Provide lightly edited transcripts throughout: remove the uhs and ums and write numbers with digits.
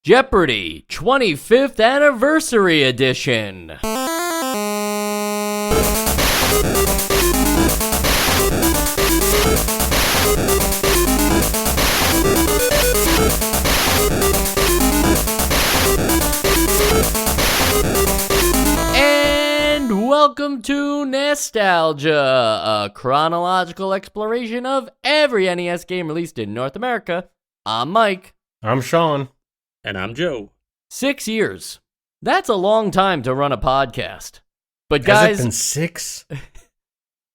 Jeopardy! 25th Anniversary Edition! And welcome to Nostalgia, a chronological exploration of every NES game released in North America. I'm Mike. I'm Sean. And I'm Joe. 6 years. That's a long time to run a podcast. But guys, has it been 6?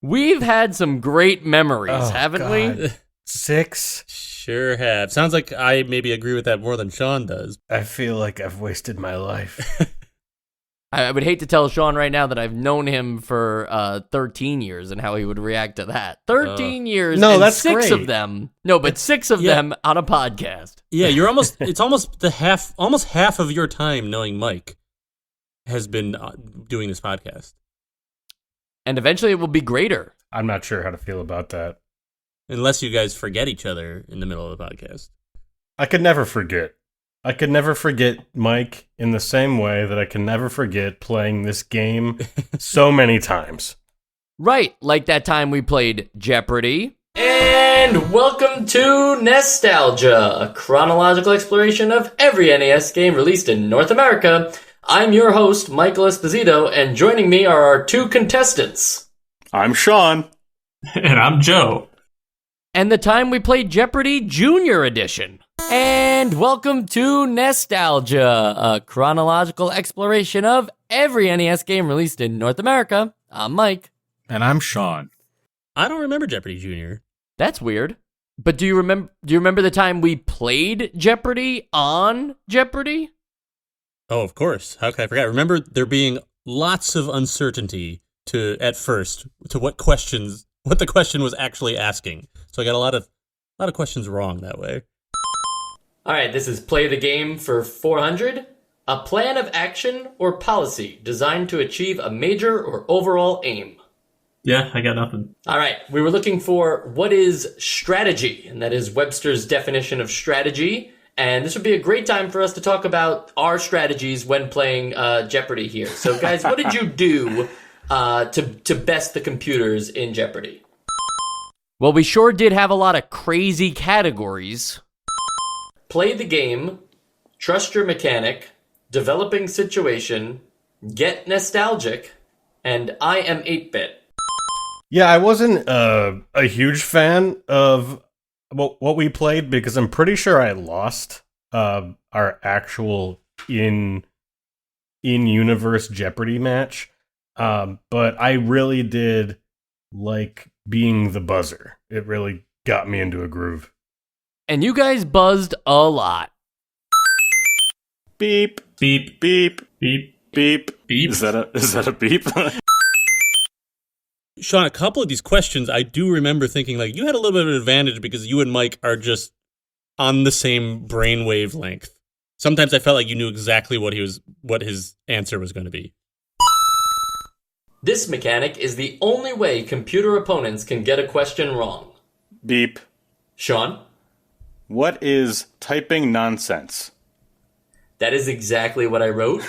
We've had some great memories, haven't we? 6? Sure have. Sounds like I maybe agree with that more than Sean does. I feel like I've wasted my life. I would hate to tell Sean right now that I've known him for 13 years and how he would react to that. 13 years, no, and that's 6 great. of them. No, but 6 of them on a podcast. Yeah, it's almost half of your time knowing Mike has been doing this podcast. And eventually it will be greater. I'm not sure how to feel about that. Unless you guys forget each other in the middle of the podcast. I could never forget. I could never forget Mike in the same way that I can never forget playing this game so many times. Right, like that time we played Jeopardy. And welcome to Nostalgia, a chronological exploration of every NES game released in North America. I'm your host, Michael Esposito, and joining me are our 2 contestants. I'm Sean. And I'm Joe. And the time we played Jeopardy Junior Edition. And welcome to Nostalgia, a chronological exploration of every NES game released in North America. I'm Mike. And I'm Sean. I don't remember Jeopardy Jr. That's weird. But do you remember the time we played Jeopardy on Jeopardy? Oh, of course. How can I forget? Remember there being lots of uncertainty at first to what the question was actually asking. So I got a lot of questions wrong that way. All right, this is Play the Game for 400. A plan of action or policy designed to achieve a major or overall aim. Yeah, I got nothing. All right, we were looking for what is strategy, and that is Webster's definition of strategy. And this would be a great time for us to talk about our strategies when playing Jeopardy here. So, guys, what did you do to best the computers in Jeopardy? Well, we sure did have a lot of crazy categories. Play the game, trust your mechanic, developing situation, get nostalgic, and I am 8-bit. Yeah, I wasn't a huge fan of what we played because I'm pretty sure I lost our actual in-universe Jeopardy match. But I really did like being the buzzer. It really got me into a groove. And you guys buzzed a lot. Beep. Beep. Beep. Beep. Beep. Beep. Is that a beep? Sean, a couple of these questions, I do remember thinking, like, you had a little bit of an advantage because you and Mike are just on the same brainwave length. Sometimes I felt like you knew exactly what his answer was going to be. This mechanic is the only way computer opponents can get a question wrong. Beep. Sean? What is typing nonsense? That is exactly what I wrote.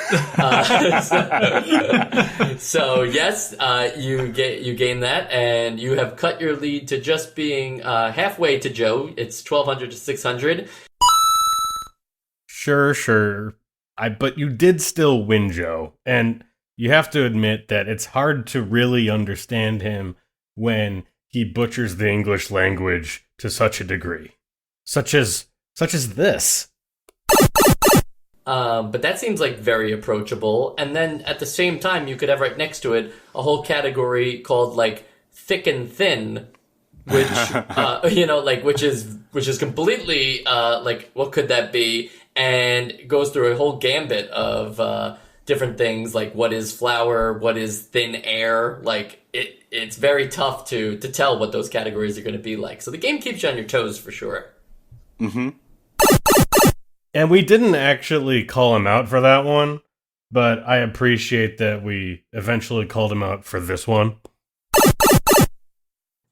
So yes, you gain that, and you have cut your lead to just being halfway to Joe. It's 1,200 to 600. Sure. But you did still win, Joe, and you have to admit that it's hard to really understand him when he butchers the English language to such a degree, such as this. But that seems like very approachable. And then at the same time, you could have right next to it a whole category called like thick and thin, which which is completely like what could that be? And it goes through a whole gambit of different things like what is flour, what is thin air. Like it's very tough to tell what those categories are going to be like. So the game keeps you on your toes for sure. Mm-hmm. And we didn't actually call him out for that one, but I appreciate that we eventually called him out for this one.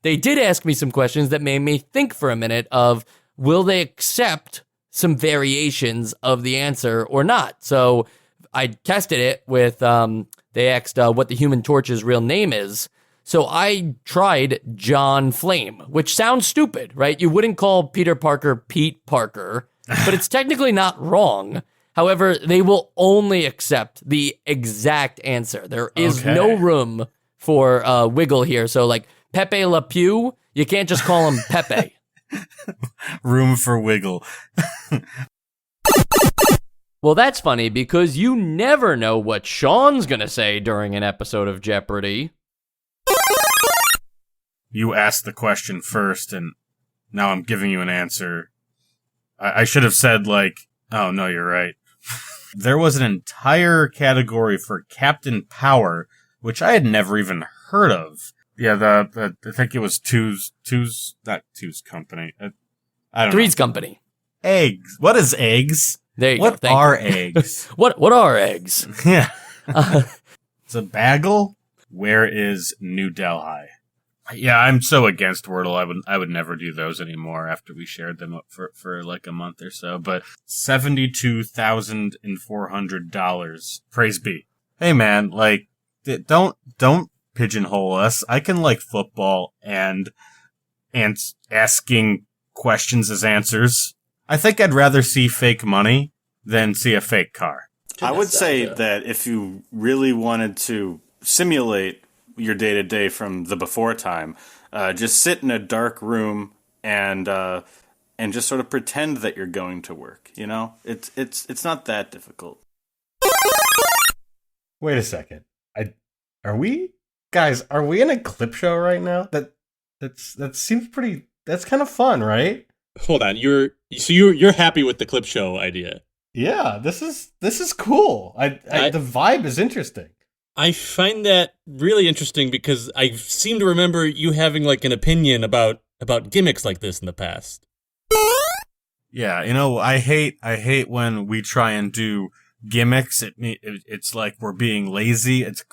They did ask me some questions that made me think for a minute of, will they accept some variations of the answer or not. So I tested it with, they asked what the Human Torch's real name is. So I tried John Flame, which sounds stupid, right? You wouldn't call Peter Parker Pete Parker, but it's technically not wrong. However, they will only accept the exact answer. There is no room for wiggle here. So like Pepe Le Pew, you can't just call him Pepe. Room for wiggle. Well, that's funny because you never know what Sean's going to say during an episode of Jeopardy. You asked the question first, and now I'm giving you an answer. I should have said, like, oh, no, you're right. There was an entire category for Captain Power, which I had never even heard of. Yeah, I think it was not Two's Company. I don't Three's know. Company. Eggs. What is eggs? There you go. What are eggs? What are eggs? Yeah. It's a bagel? Where is New Delhi? Yeah, I'm so against Wordle. I would never do those anymore after we shared them up for like a month or so. But $72,400. Praise be. Hey man, like don't pigeonhole us. I can like football and asking questions as answers. I think I'd rather see fake money than see a fake car. I would say that if you really wanted to simulate your day-to-day from the before time, just sit in a dark room and just sort of pretend that you're going to work. You know, it's not that difficult. Wait a second. Are we in a clip show right now? That seems pretty. That's kind of fun, right? Hold on, you're happy with the clip show idea? Yeah, this is cool. The vibe is interesting. I find that really interesting because I seem to remember you having like an opinion about gimmicks like this in the past. Yeah, you know, I hate when we try and do gimmicks. It's like we're being lazy. It's a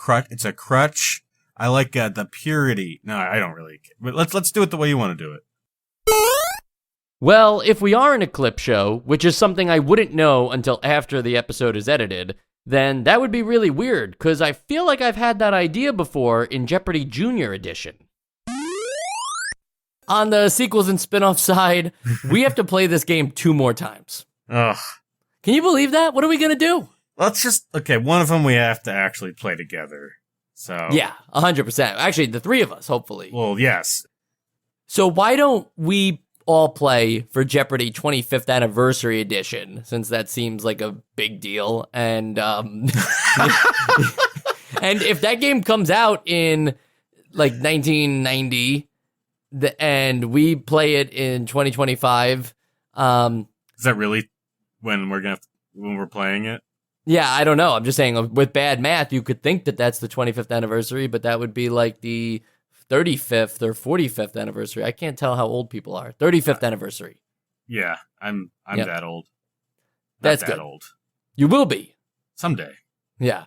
crutch. I like the purity. No, I don't really. But let's do it the way you want to do it. Well, if we are in a clip show, which is something I wouldn't know until after the episode is edited, then that would be really weird, because I feel like I've had that idea before in Jeopardy Junior Edition. On the sequels and spin-off side, we have to play this game 2 more times. Ugh. Can you believe that? What are we going to do? One of them we have to actually play together. So Yeah, 100%. Actually, the 3 of us, hopefully. Well, yes. So why don't we all play for Jeopardy 25th Anniversary Edition, since that seems like a big deal. And and if that game comes out in like 1990 and we play it in 2025, is that really when we're playing it? Yeah, I don't know. I'm just saying with bad math, you could think that that's the 25th anniversary, but that would be like the 35th or 45th anniversary. I can't tell how old people are. 35th anniversary. Yeah, I'm Yep. that old. That's that good. old. You will be. Someday. Yeah.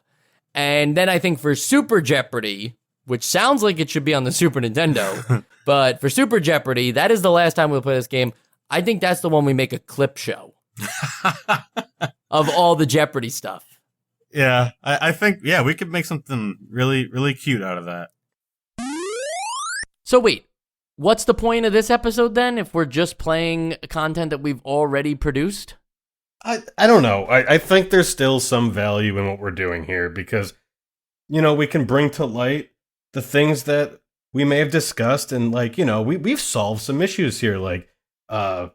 And then I think for Super Jeopardy, which sounds like it should be on the Super Nintendo, but for Super Jeopardy, that is the last time we'll play this game. I think that's the one we make a clip show of all the Jeopardy stuff. Yeah, I think, we could make something really, really cute out of that. So wait, what's the point of this episode then if we're just playing content that we've already produced? I don't know. I think there's still some value in what we're doing here because, you know, we can bring to light the things that we may have discussed and, like, you know, we've solved some issues here, like, I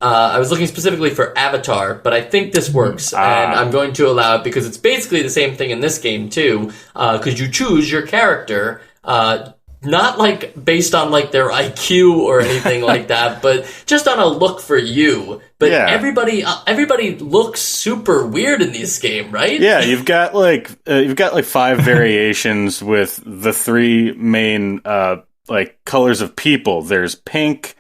was looking specifically for Avatar, but I think this works, and I'm going to allow it because it's basically the same thing in this game too, because you choose your character, not like based on like their IQ or anything like that, but just on a look for you. But Yeah. everybody looks super weird in this game, right? Yeah, you've got like 5 variations with the 3 main like colors of people. There's pink,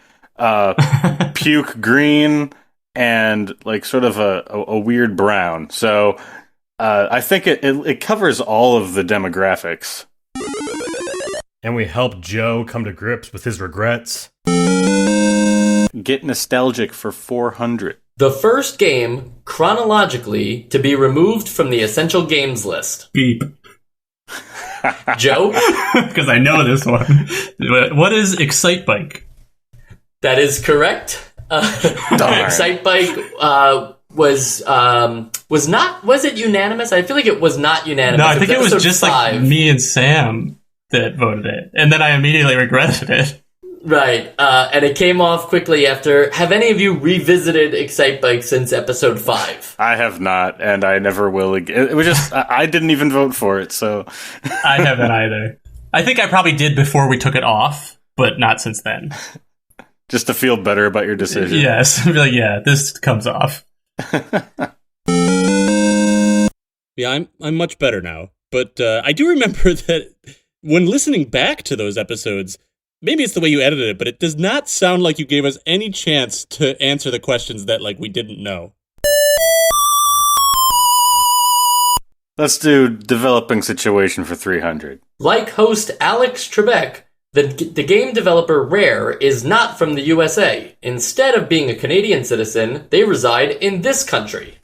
puke green, and like sort of a weird brown. So I think it covers all of the demographics. and we help Joe come to grips with his regrets. Get nostalgic for 400. The first game, chronologically, to be removed from the essential games list. Beep. Joe? Because I know this one. What is Excitebike? That is correct. Excitebike was it unanimous? I feel like it was not unanimous. No, I think it was just 5. like me and Sam that voted it. And then I immediately regretted it. Right, and it came off quickly after. Have any of you revisited Excitebike since episode 5? I have not, and I never will again. It was just, I didn't even vote for it, so. I haven't either. I think I probably did before we took it off, but not since then. Just to feel better about your decision. Yes, be like, yeah, this comes off. Yeah, I'm much better now. But I do remember that when listening back to those episodes, maybe it's the way you edited it, but it does not sound like you gave us any chance to answer the questions that, like, we didn't know. Let's do developing situation for 300. Like host Alex Trebek, the game developer Rare is not from the USA. Instead of being a Canadian citizen, they reside in this country.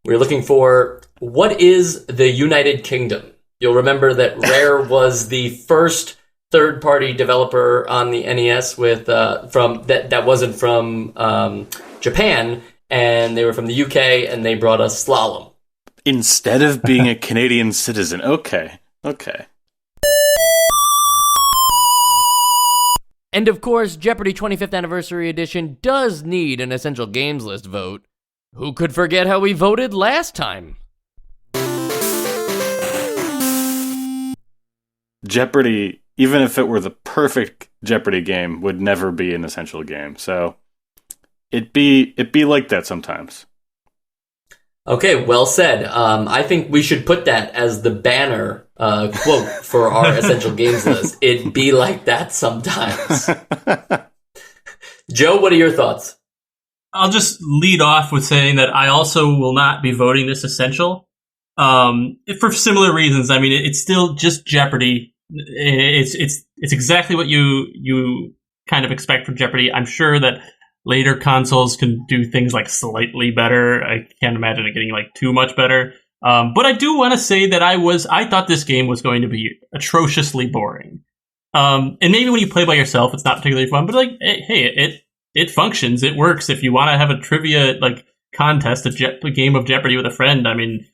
We're looking for what is the United Kingdom. You'll remember that Rare was the first third-party developer on the NES with from that wasn't from Japan, and they were from the UK, and they brought us Slalom. Instead of being a Canadian citizen. Okay. And of course, Jeopardy! 25th Anniversary Edition does need an Essential Games List vote. Who could forget how we voted last time? Jeopardy, even if it were the perfect Jeopardy game, would never be an essential game. So it'd be like that sometimes. Okay, well said. I think we should put that as the banner quote for our Essential Games List. It'd be like that sometimes. Joe, what are your thoughts? I'll just lead off with saying that I also will not be voting this essential. For similar reasons. I mean, it's still just Jeopardy. It's exactly what you kind of expect from Jeopardy. I'm sure that later consoles can do things like slightly better. I can't imagine it getting like too much better. But I do want to say that I thought this game was going to be atrociously boring. And maybe when you play by yourself, it's not particularly fun, but like, hey, it functions. It works. If you want to have a trivia like contest, a game of Jeopardy with a friend, I mean,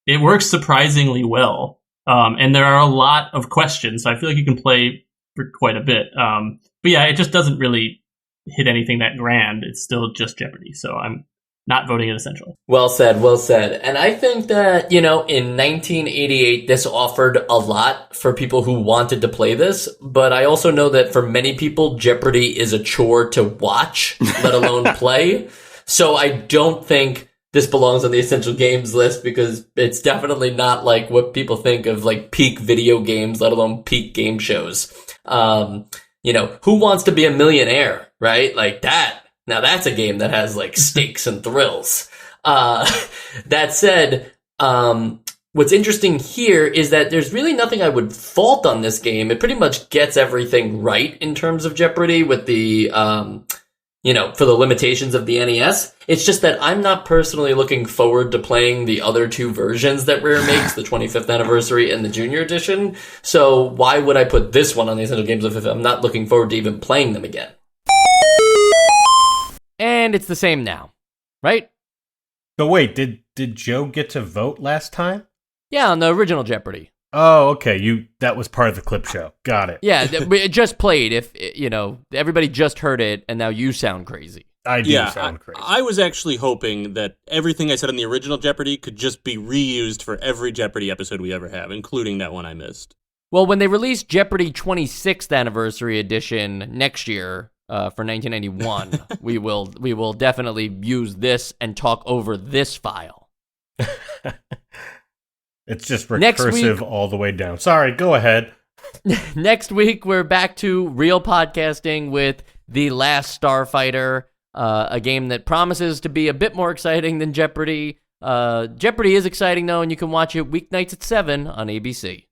it works surprisingly well. And there are a lot of questions, so I feel like you can play for quite a bit. But yeah, it just doesn't really hit anything that grand. It's still just Jeopardy, so I'm not voting it essential. Well said, well said. And I think that, in 1988, this offered a lot for people who wanted to play this, but I also know that for many people, Jeopardy is a chore to watch, let alone play. So I don't think this belongs on the Essential Games list because it's definitely not like what people think of like peak video games, let alone peak game shows. Who wants to be a millionaire, right? Like that. Now that's a game that has like stakes and thrills. That said, what's interesting here is that there's really nothing I would fault on this game. It pretty much gets everything right in terms of Jeopardy with the, for the limitations of the NES. It's just that I'm not personally looking forward to playing the other two versions that Rare makes, the 25th Anniversary and the Junior Edition. So why would I put this one on the Essential Games list if I'm not looking forward to even playing them again? And it's the same now, right? So wait, did Joe get to vote last time? Yeah, on the original Jeopardy. Oh, okay. That was part of the clip show. Got it. Yeah, it just played. If everybody just heard it, and now you sound crazy. I do sound crazy. I was actually hoping that everything I said on the original Jeopardy could just be reused for every Jeopardy episode we ever have, including that one I missed. Well, when they release Jeopardy 26th Anniversary Edition next year for 1991, we will definitely use this and talk over this file. It's just recursive all the way down. Sorry, go ahead. Next week, we're back to real podcasting with The Last Starfighter, a game that promises to be a bit more exciting than Jeopardy. Jeopardy is exciting, though, and you can watch it weeknights at 7 on ABC.